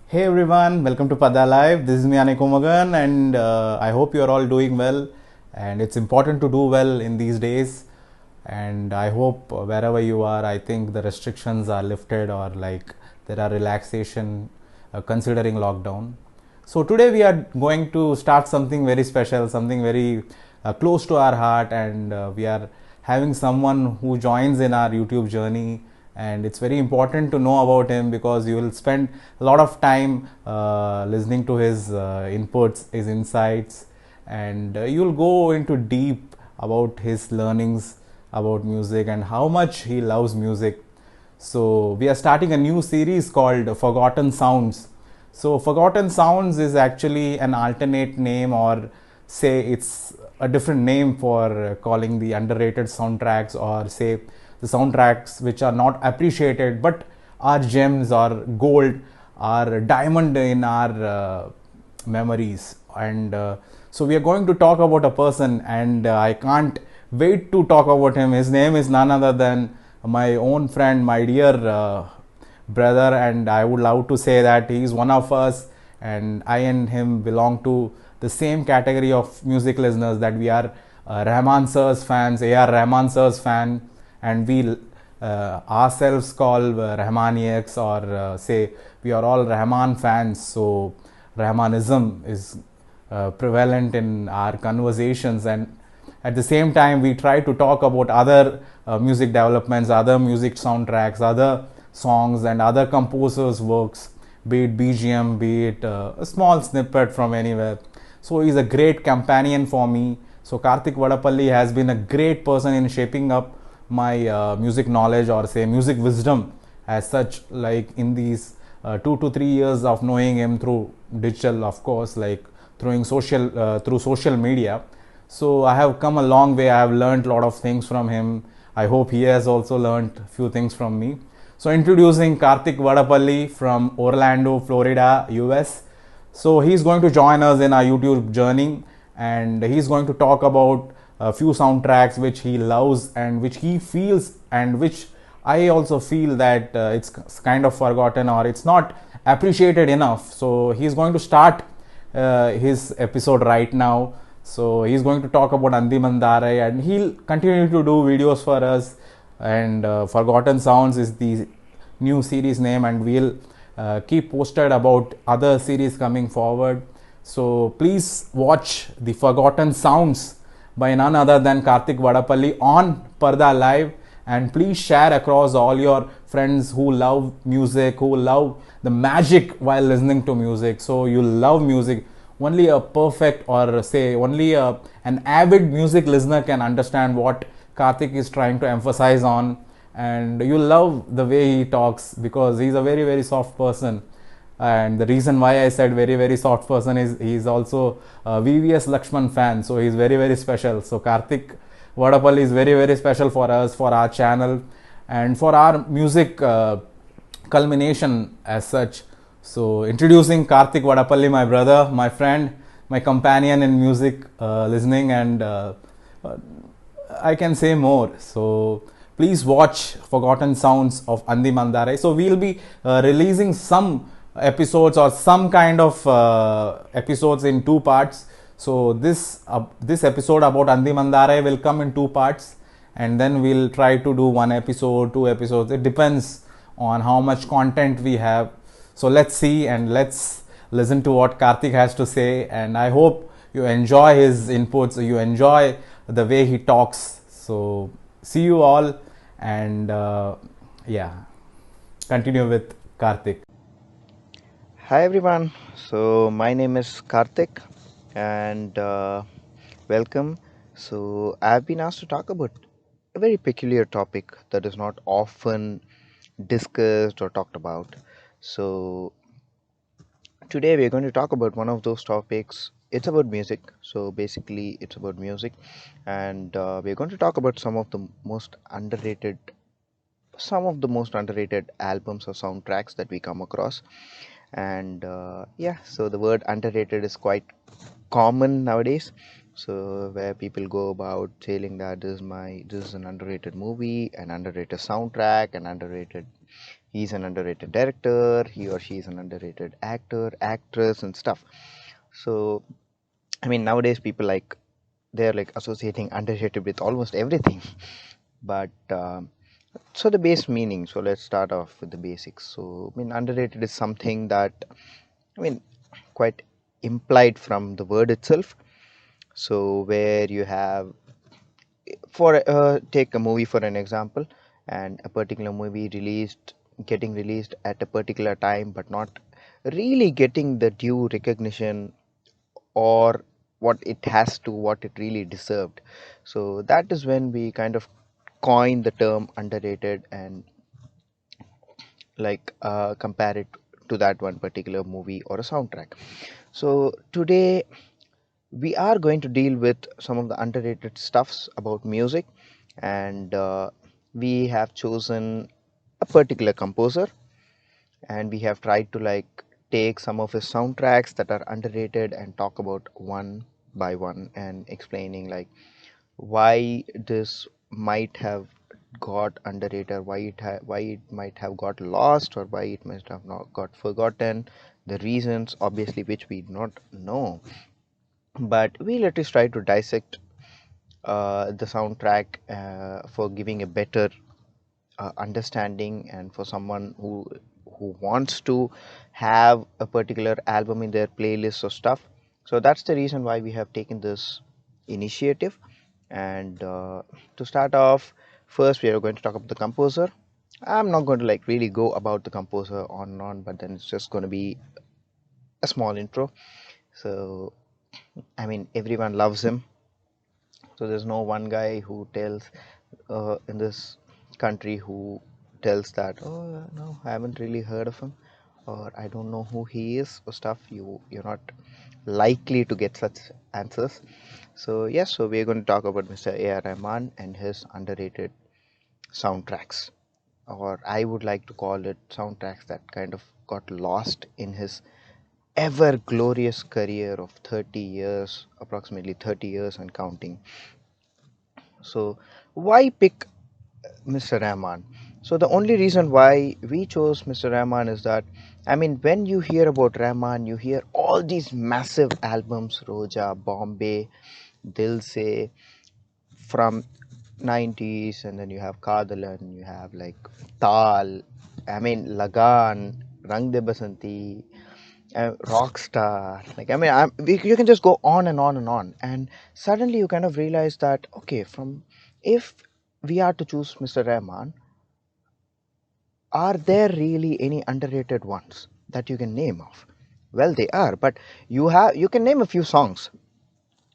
Hey everyone, welcome to Pada Live. This is me Anekumagan, and I hope you are all doing well. And it's important to do well in these days. And I hope wherever you are, I think the restrictions are lifted or like there are relaxation considering lockdown. So today we are going to start something very special, something very close to our heart, and we are having someone who joins in our YouTube journey. And it's very important to know about him because you will spend a lot of time listening to his inputs, his insights, and you'll go into deep about his learnings about music and how much he loves music. So we are starting a new series called Forgotten Sounds. So Forgotten Sounds is actually an alternate name, or say it's a different name for calling the underrated soundtracks, or say the soundtracks which are not appreciated but are gems or gold, are diamond in our memories. And so we are going to talk about a person, and I can't wait to talk about him. His name is none other than my own friend, my dear brother, and I would love to say that he is one of us, and I and him belong to the same category of music listeners, that we are Rahman Sir's fans, A.R.Rahman Sir's fan, and we ourselves call Rahmaniacs, or say we are all Rahman fans. So Rahmanism is prevalent in our conversations, and at the same time we try to talk about other music developments, other music soundtracks, other songs, and other composers works, be it BGM, be it a small snippet from anywhere. So he's a great companion for me. So Karthik Vadapalli has been a great person in shaping up my music knowledge, or say music wisdom as such, like in these 2 to 3 years of knowing him through digital, of course, like through social media. So I have come a long way. I have learned a lot of things from him. I hope he has also learned a few things from me. So introducing Karthik Vadapalli from Orlando, Florida, US. So he's going to join us in our YouTube journey, and he's going to talk about a few soundtracks which he loves and which he feels, and which I also feel that it's kind of forgotten or it's not appreciated enough. So he's going to start his episode right now. So he's going to talk about Anthimanthaarai, and he'll continue to do videos for us. And Forgotten Sounds is the new series name, and we'll keep posted about other series coming forward. So please watch the Forgotten Sounds by none other than Karthik Vadapalli on PARDAAH Live, and please share across all your friends who love music, who love the magic while listening to music. So you love music. Only a perfect, or say only an avid music listener can understand what Karthik is trying to emphasize on, and you love the way he talks because he's a very very soft person. And the reason why I said very very soft person is he's also a VVS Lakshman fan, so he's very very special. So Karthik Vadapalli is very very special for us, for our channel, and for our music culmination as such. So introducing Karthik Vadapalli, my brother, my friend, my companion in music listening, and I can say more. So please watch Forgotten Sounds of Anthimanthaarai. So we'll be releasing some episodes, or some kind of episodes in two parts. So this episode about Anthimanthaarai will come in two parts, and then we'll try to do one episode, two episodes. It depends on how much content we have. So let's see, and let's listen to what Karthik has to say. And I hope you enjoy his inputs, you enjoy the way he talks. So see you all, and yeah, continue with Karthik. Hi everyone. So my name is Karthik and welcome. So I've been asked to talk about a very peculiar topic that is not often discussed or talked about. So today we're going to talk about one of those topics. It's about music. So basically it's about music, and we're going to talk about some of the most underrated albums or soundtracks that we come across. And yeah, so the word underrated is quite common nowadays, so where people go about saying that this is an underrated movie, an underrated soundtrack, an underrated he's an underrated director, he or she is an underrated actor, actress, and stuff. So, I mean, nowadays people like they're like associating underrated with almost everything. But so the base meaning. So let's start off with the basics. So, I mean, underrated is something that, I mean, quite implied from the word itself. So where you have, for take a movie for an example, and a particular movie getting released at a particular time, but not really getting the due recognition or what it really deserved. So that is when we kind of coin the term underrated and like compare it to that one particular movie or a soundtrack. So today we are going to deal with some of the underrated stuffs about music, and we have chosen a particular composer, and we have tried to like take some of his soundtracks that are underrated and talk about one by one and explaining like why this might have got underrated, why it might have got lost, or why it must have not got forgotten, the reasons obviously which we do not know, but we'll at least try to dissect the soundtrack for giving a better understanding, and for someone who wants to have a particular album in their playlist or stuff. So that's the reason why we have taken this initiative. And to start off, first we are going to talk about the composer. I'm not going to like really go about the composer on and on, but then it's just going to be a small intro. So I mean, everyone loves him. So there's no one guy who tells in this country who tells that, oh no, I haven't really heard of him, or I don't know who he is or stuff. You're not likely to get such answers. So yes, so we're going to talk about Mr. A.R. Rahman and his underrated soundtracks, or I would like to call it soundtracks that kind of got lost in his ever glorious career of 30 years, approximately 30 years and counting. So why pick Mr. Rahman? So the only reason why we chose Mr. Rahman is that, I mean, when you hear about Rahman, you hear all these massive albums, Roja, Bombay, Dil Se, from 90s, and then you have Kadalan, you have like Tal, I mean Lagan, Rang De Basanti, Rockstar. Like I mean, you can just go on and on and on, and suddenly you kind of realize that okay, from if we are to choose Mr. Rahman, are there really any underrated ones that you can name of? Well, they are, but you can name a few songs.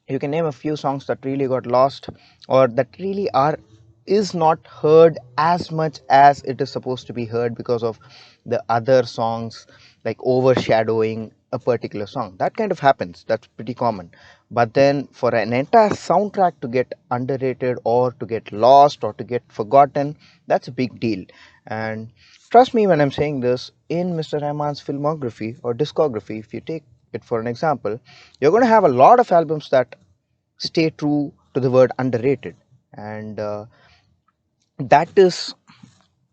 You can name a few songs that really got lost, or that really are is not heard as much as it is supposed to be heard because of the other songs like overshadowing a particular song. That kind of happens, that's pretty common. But then for an entire soundtrack to get underrated or to get lost or to get forgotten, that's a big deal. And trust me when I'm saying this, in Mr. Rahman's filmography or discography, if you take it for an example, you're going to have a lot of albums that stay true to the word underrated, and that is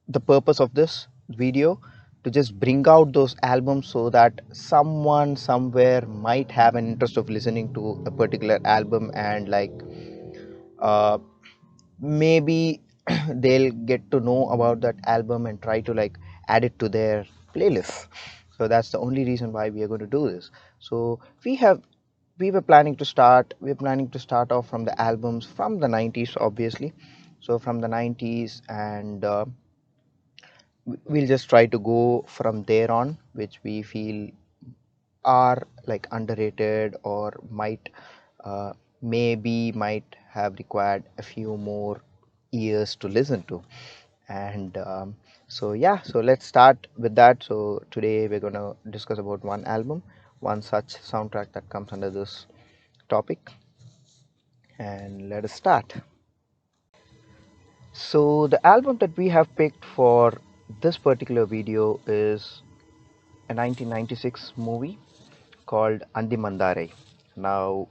the purpose of this video, to just bring out those albums so that someone somewhere might have an interest of listening to a particular album, and like uh, maybe they'll get to know about that album and try to like add it to their playlist. So that's the only reason why we are going to do this. So we're planning to start off from the albums from the 90s, obviously. So from the 90s, and we'll just try to go from there on, which we feel are like underrated or might might have required a few more ears to listen to. And so yeah, so let's start with that. So today we're going to discuss about one album, one such soundtrack that comes under this topic, and let us start. So the album that we have picked for this particular video is a 1996 movie called Anthimanthaarai. Now,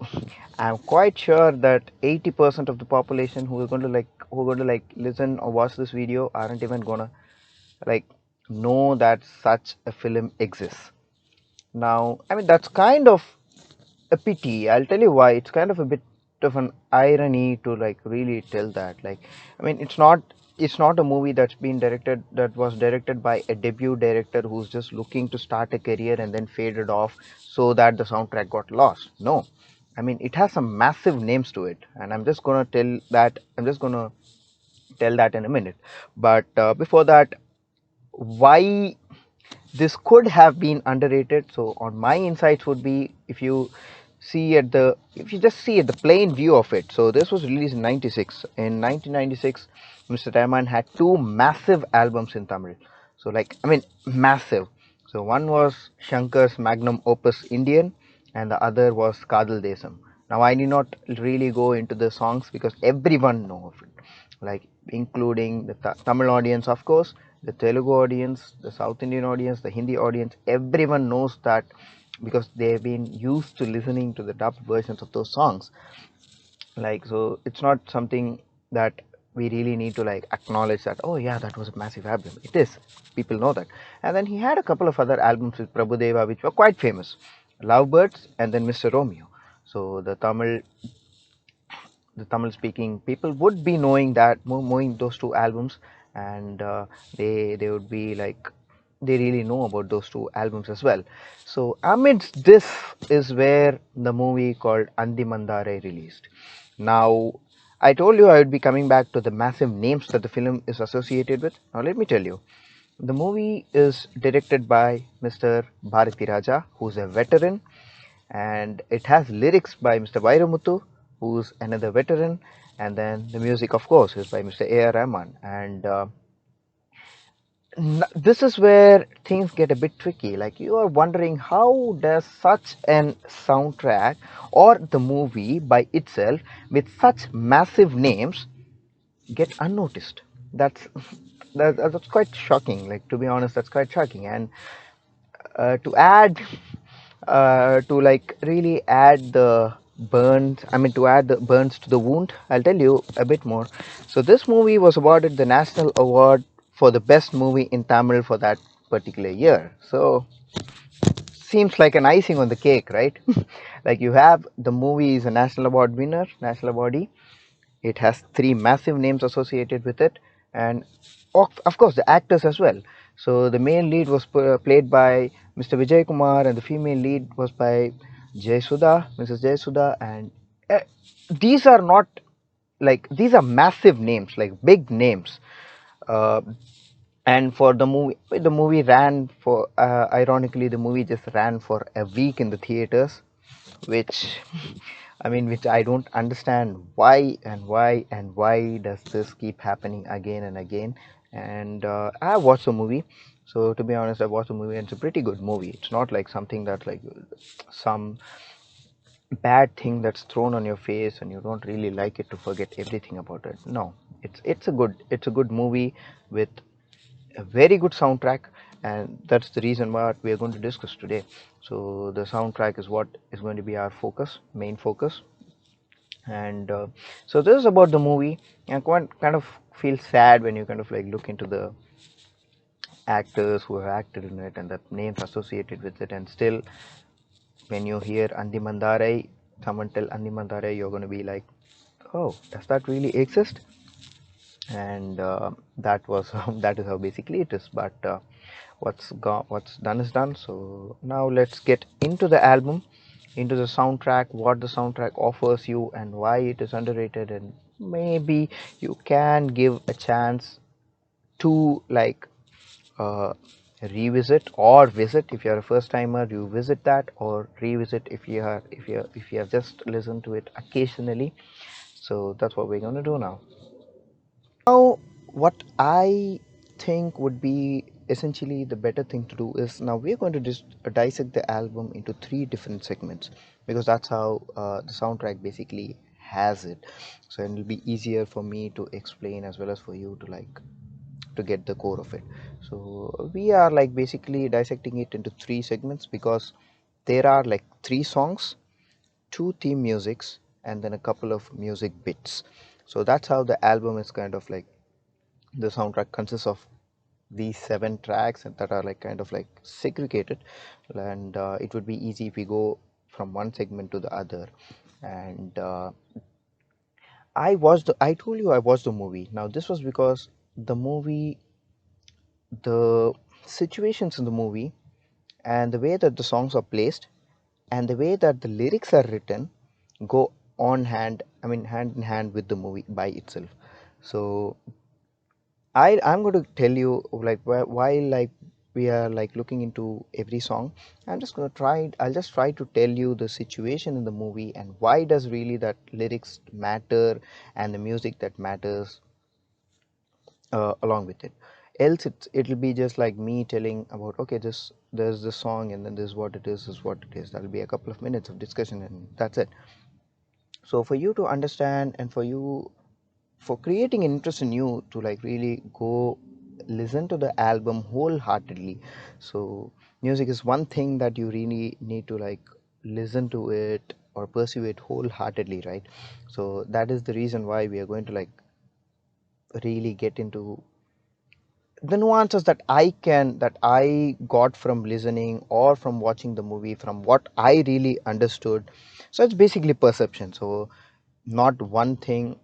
I'm quite sure that 80% of the population who are going to like listen or watch this video aren't even gonna like know that such a film exists. Now, I mean, that's kind of a pity. I'll tell you why. It's kind of a bit of an irony to like really tell that. Like, I mean, it's not a movie that was directed by a debut director who's just looking to start a career and then faded off so that the soundtrack got lost. No. I mean, it has some massive names to it, and I'm just gonna tell that in a minute. But before that, why this could have been underrated? So on my insights would be, if you just see at the plain view of it. So this was released in 96. In 1996, Mr. Rahman had two massive albums in Tamil. So like, I mean, massive. So one was Shankar's magnum opus Indian, and the other was Kadal Desam. Now I need not really go into the songs because everyone know of it, like including the Tamil audience, of course, the Telugu audience, the South Indian audience, the Hindi audience. Everyone knows that because they've been used to listening to the dubbed versions of those songs. Like, so it's not something that we really need to like acknowledge that, oh yeah, that was a massive album. It is. People know that. And then he had a couple of other albums with Prabhudeva which were quite famous. Lovebirds and then Mr. Romeo. So the Tamil speaking people would be knowing knowing those two albums, and they would be like, they really know about those two albums as well. So amidst this is where the movie called Anthimanthaarai released. Now, I told you I would be coming back to the massive names that the film is associated with. Now let me tell you, the movie is directed by Mr. Bharati Raja, who's a veteran, and it has lyrics by Mr. Vairamuthu, who's another veteran, and then the music, of course, is by Mr. A.R. Rahman. And this is where things get a bit tricky. Like, you are wondering, how does such an soundtrack or the movie by itself with such massive names get unnoticed? That's that's quite shocking. Like, to be honest, that's quite shocking. And to add to like really add the burns, I mean, to add the burns to the wound, I'll tell you a bit more. So this movie was awarded the national award for the best movie in Tamil for that particular year. So seems like an icing on the cake, right? Like, you have the movie is a national award winner, national awardee. It has three massive names associated with it, and of course the actors as well. So the male lead was played by Mr. Vijay Kumar, and the female lead was by Mrs. Jayasuda, and uh, these are not like, these are massive names, like big names. Uh, and for the movie ran for ironically, the movie just ran for a week in the theaters, which I mean, which I don't understand why and why and why does this keep happening again and again. And I watched the movie. So to be honest, I watched the movie and it's a pretty good movie. It's not like something that like some bad thing that's thrown on your face and you don't really like it to forget everything about it. No, it's a good movie with a very good soundtrack, and that's the reason what we are going to discuss today. So the soundtrack is what is going to be our main focus. And so this is about the movie, and kind of feel sad when you kind of like look into the actors who have acted in it and the names associated with it. And still, when you hear Anthimanthaarai, someone tell Anthimanthaarai, you're going to be like, oh, does that really exist? And that was that is how basically it is. But what's done is done. So now let's get into the album, into the soundtrack, what the soundtrack offers you and why it is underrated, and maybe you can give a chance to like uh, revisit or visit. If you're a first timer, you visit that, or revisit if you have just listened to it occasionally. So that's what we're going to do now. Now, what I think would be essentially the better thing to do is, now we're going to just dissect the album into three different segments, because that's how the soundtrack basically has it. So it'll be easier for me to explain as well as for you to like to get the core of it. So we are like basically dissecting it into three segments because there are like three songs, two theme musics, and then a couple of music bits. So that's how the album is kind of like, the soundtrack consists of these 7 tracks that are like kind of like segregated, and it would be easy if we go from one segment to the other. And I told you I watched the movie. Now this was because the movie, the situations in the movie, and the way that the songs are placed, and the way that the lyrics are written go on hand, I mean hand in hand with the movie by itself. So I'm going to tell you, like, while like we are like looking into every song, I'll just try to tell you the situation in the movie and why does really that lyrics matter and the music that matters along with it. Else it'll be just like me telling about, okay, this there's this song and then this is what it is what it is. That'll be a couple of minutes of discussion and that's it. So for you to understand and for creating an interest in you to like really go listen to the album wholeheartedly. So music is one thing that you really need to like listen to it or pursue it wholeheartedly, right? So that is the reason why we are going to like really get into the nuances that I got from listening or from watching the movie, from what I really understood. So it's basically perception. So not one thing,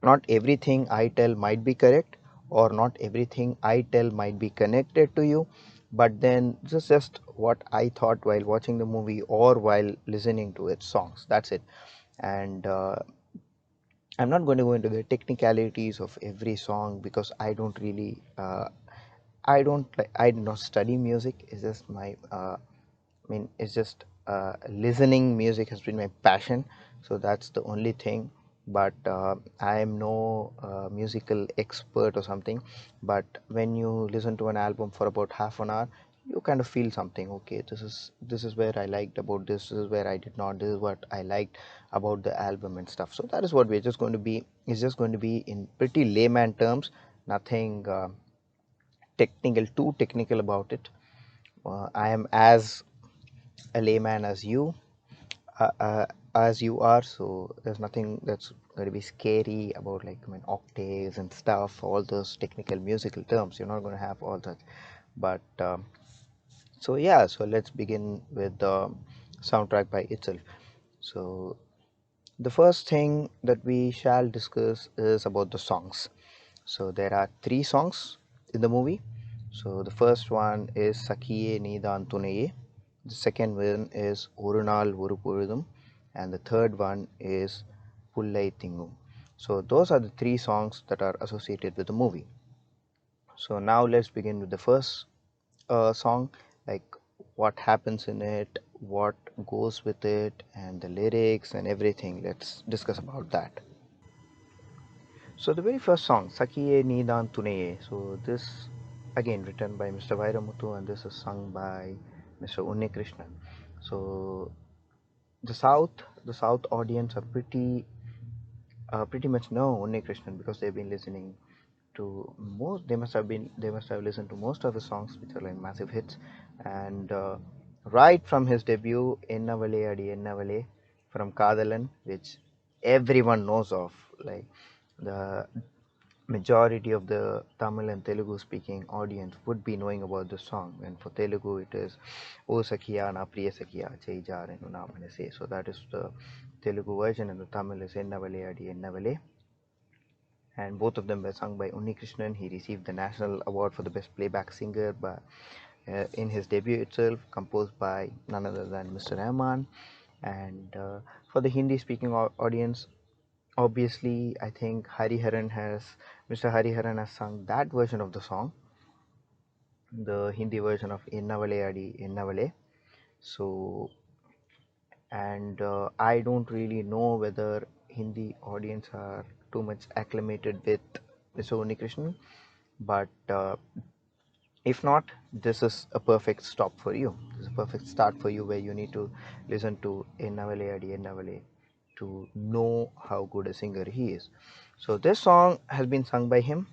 not everything I tell might be correct, or not everything I tell might be connected to you. But then this is just what I thought while watching the movie or while listening to its songs. That's it. And I'm not going to go into the technicalities of every song because I don't really I don't like I do not study music. It's just my I mean it's just listening music has been my passion. So that's the only thing. But I am no musical expert or something. But when you listen to an album for about half an hour, you kind of feel something. Okay, this is where I liked about this. This is where I did not. This is what I liked about the album and stuff. So that is what we're just going to be. It's just going to be in pretty layman terms. Nothing. Too technical about it. I am as a layman uh, uh, as you are, so there's nothing that's going to be scary about like I mean octaves and stuff, all those technical musical terms. You're not going to have all that. But so yeah, so let's begin with the soundtrack by itself. So the first thing that we shall discuss is about the songs. So there are 3 songs in the movie. So the first one is Sakiye Needan Tunaye. The second one is Orunal Urupurudum. And the third one is Pullai Tingum. So those are the 3 songs that are associated with the movie. So now let's begin with the first song, like what happens in it, what goes with it, and the lyrics and everything. Let's discuss about that. So the very first song, Sakiye Nidan Tuneye. So this again written by Mr. Vairamuthu and this is sung by Mr. Unni Krishnan. So the South, the South audience are pretty much know Unni Krishnan because they've been listening to most. They must have listened to most of the songs which are like massive hits, and right from his debut, Enna Vale Adi Enna Vale from Kadalan, which everyone knows of, like the majority of the Tamil and Telugu speaking audience would be knowing about the song. And for Telugu, it is O Sakhiya Na Priya Sakhiya Cheijare Na Manase. So that is the Telugu version, and the Tamil is Enna Vale Adi Enna Vale. And both of them were sung by Unni Krishnan. He received the National Award for the Best Playback Singer in his debut itself, composed by none other than Mr. Rahman. And for the Hindi speaking audience, obviously I think Mr. Hariharan has sung that version of the song, the Hindi version of Enna Vale Adi Enna Vale. So and I don't really know whether Hindi audience are too much acclimated with Mr. Unikrishnan, but if not, this is a perfect stop for you. This is a perfect start for you where you need to listen to Enna Vale Adi Enna Vale to know how good a singer he is. So this song has been sung by him,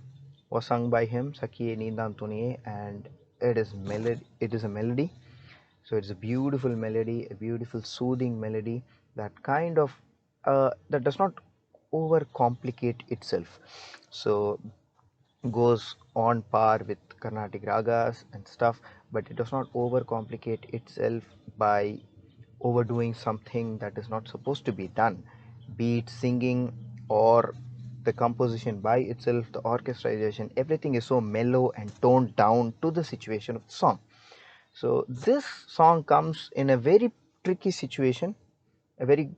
was sung by him, Sakiye Nindan Tuniye, and it is melody. It is a melody. So it's a beautiful melody, a beautiful soothing melody that kind of that does not overcomplicate itself. So goes on par with Carnatic ragas and stuff, but it does not overcomplicate itself by overdoing something that is not supposed to be done, be it singing or the composition by itself, the orchestration, everything is so mellow and toned down to the situation of the song. So this song comes in a very tricky situation, a very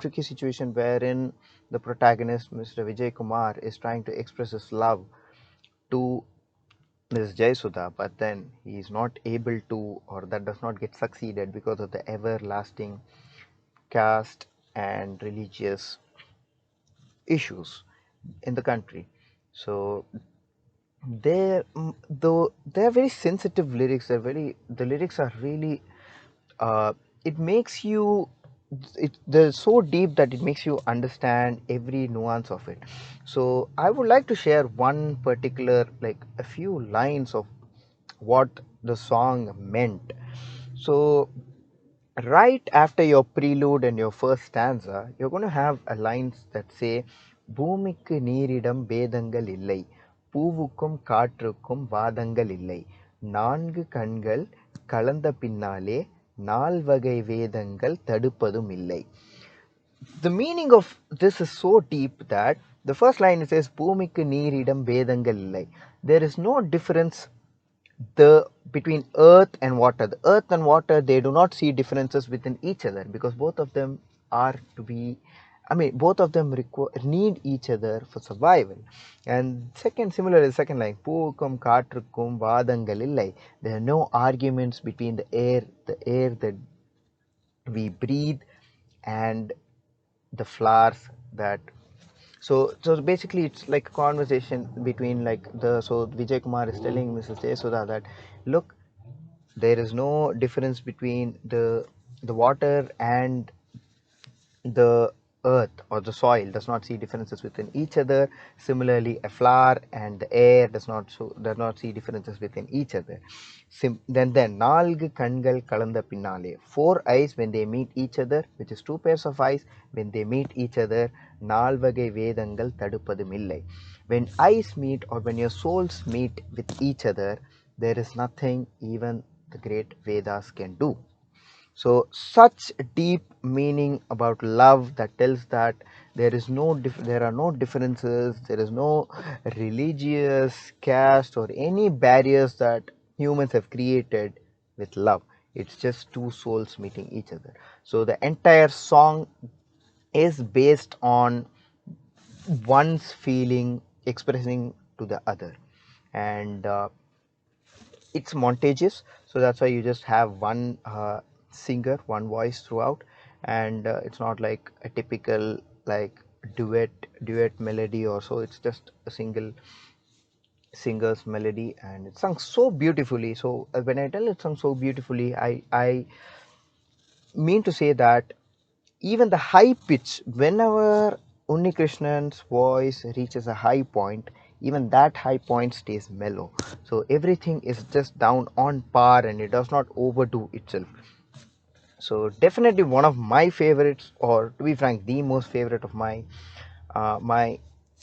tricky situation wherein the protagonist, Mr. Vijay Kumar, is trying to express his love to Ms. Jayasudha, but then he is not able to, or that does not get succeeded because of the everlasting caste and religious issues in the country. So though they're very sensitive lyrics, the lyrics are really uh, it makes you they're so deep that it makes you understand every nuance of it. So I would like to share one particular, like a few lines of what the song meant. So right after your prelude and your first stanza, you're going to have a lines that say, பூமிக்கு நீரிடம் பேதங்கள் இல்லை, பூவுக்கும் காற்றுக்கும் வாதங்கள் இல்லை, நான்கு கண்கள் கலந்த பின்னாலே நால்வகை வேதங்கள் தடுப்பதும் இல்லை. The meaning of this is so deep that the first line it says, பூமிக்கு நீரிடம் பேதங்கள் இல்லை. There is no difference the between earth and water. The earth and water, they do not see differences within each other because both of them are to be, both of them need each other for survival. And second, similarly, second line, பூவுக்கும் காற்றுக்கும் வாதங்கள் இல்லை. There are no arguments between the air that we breathe and the flowers that, so basically it's like a conversation between like the, so Vijay Kumar is telling Mrs. Jayasudha that, look, there is no difference between the water and the earth, or the soil does not see differences within each other. Similarly, a flower and the air does not see differences within each other. Then nalgu kangal kalanda pinnale, four eyes when they meet each other, which is two pairs of eyes when they meet each other, nalvagai vedangal tadupadum illai. When eyes meet, or when your souls meet with each other, there is nothing even the great Vedas can do. So such deep meaning about love that tells that there are no differences, there is no religious, caste, or any barriers that humans have created with love. It's just two souls meeting each other. So the entire song is based on one's feeling expressing to the other, and it's montages, so that's why you just have one singer, one voice throughout, and it's not like a typical like duet melody or so. It's just a single singer's melody, and it's sung so beautifully. So when I tell it's sung so beautifully, I mean to say that even the high pitch, whenever Unnikrishnan's voice reaches a high point, even that high point stays mellow. So everything is just down on par and it does not overdo itself. So definitely one of my favorites, or to be frank, the most favorite of my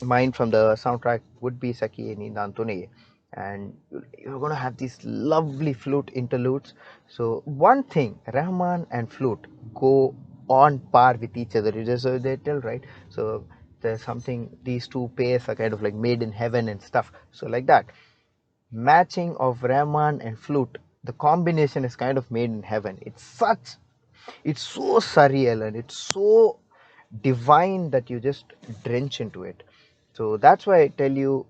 mine from the soundtrack would be Saki Nidantune. And you're gonna have these lovely flute interludes. So one thing, Rahman and flute go on par with each other. It is they tell, right? So there's something, these two pairs are kind of like made in heaven and stuff. So like that, matching of Rahman and flute, the combination is kind of made in heaven. It's so surreal and it's so divine that you just drench into it. So that's why I tell you,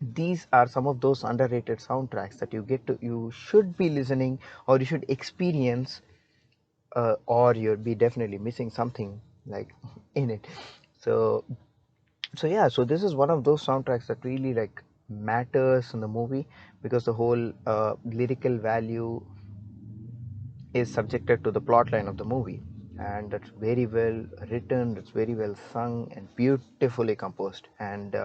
these are some of those underrated soundtracks that you should be listening, or you should experience, or you'll be definitely missing something like in it. So yeah, so this is one of those soundtracks that really like matters in the movie, because the whole lyrical value is subjected to the plot line of the movie, and that's very well written, it's very well sung and beautifully composed. And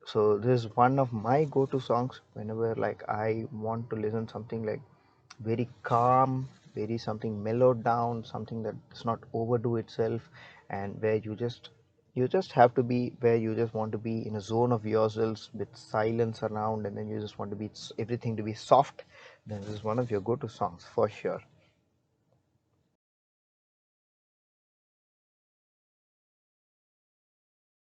so this is one of my go-to songs whenever like I want to listen something like very calm, very something mellowed down, something that does not overdo itself, and where you just You just have to be where you just want to be in a zone of yourselves with silence around, and then you just want to be everything to be soft. Then this is one of your go-to songs for sure.